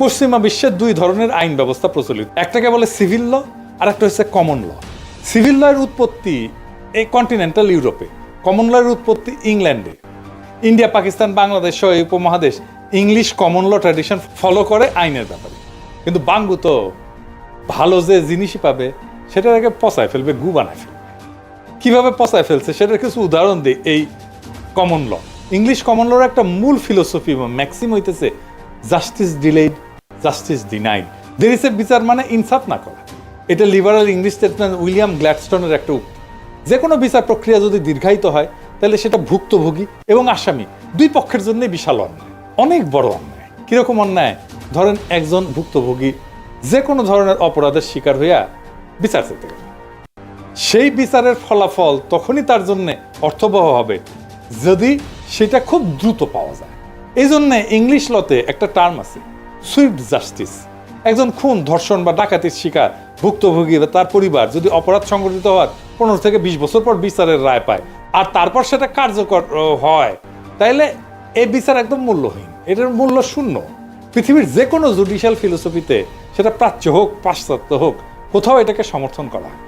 পশ্চিমা বিশ্বের দুই ধরনের আইন ব্যবস্থা প্রচলিত, একটাকে বলে সিভিল ল আর একটা হচ্ছে কমন ল। সিভিল ল এর উৎপত্তি এই কন্টিনেন্টাল ইউরোপে, কমন ল এর উৎপত্তি ইংল্যান্ডে। ইন্ডিয়া, পাকিস্তান, বাংলাদেশ সহ এই উপমহাদেশ English common law tradition follow করে আইনের ব্যাপারে। কিন্তু বাঙ্গু তো ভালো যে জিনিসই পাবে সেটার আগে পচায় ফেলবে, গু বানায় ফেলবে। কিভাবে পচায় ফেলছে সেটার কিছু উদাহরণ দিই। এই কমন ল, ইংলিশ কমন লর একটা মূল ফিলোসফি বা ম্যাক্সিম হইতেছে জাস্টিস ডিলেইড, জাস্টিস ডিনাইড। দেরিসে বিচার মানে ইনসাফ না করা। এটা লিবারাল ইংলিশ স্টেটসম্যান উইলিয়াম গ্ল্যাডস্টোনের একটা উক্তি। যে কোনো বিচার প্রক্রিয়া যদি দীর্ঘায়িত হয় তাহলে সেটা ভুক্তভোগী এবং আসামি দুই পক্ষের জন্য বিশাল অন্যায়, অনেক বড় অন্যায়। কিরকম অন্যায়? ধরেন একজন ভুক্তভোগী যে কোনো ধরনের অপরাধের শিকার হইয়া বিচার চেতে গেল, সেই বিচারের ফলাফল তখনই তার জন্য অর্থবহ হবে যদি সেটা খুব দ্রুত পাওয়া যায়। এই জন্য ইংলিশ লতে একটা টার্ম আছে, সুইফট জাস্টিস। একজন খুন, ধর্ষণ বা ডাকাতির শিকার ভুক্তভোগী বা তার পরিবার যদি অপরাধ সংঘটিত হওয়ার 15 থেকে 20 বছর পর বিচারের রায় পায় আর তারপর সেটা কার্যকর হয়, তাইলে এই বিচার একদম মূল্যহীন, এটার মূল্য শূন্য। পৃথিবীর যে কোনো জুডিশিয়াল ফিলোসফিতে, সেটা প্রাচ্য হোক পাশ্চাত্য হোক, কোথাও এটাকে সমর্থন করা হয়।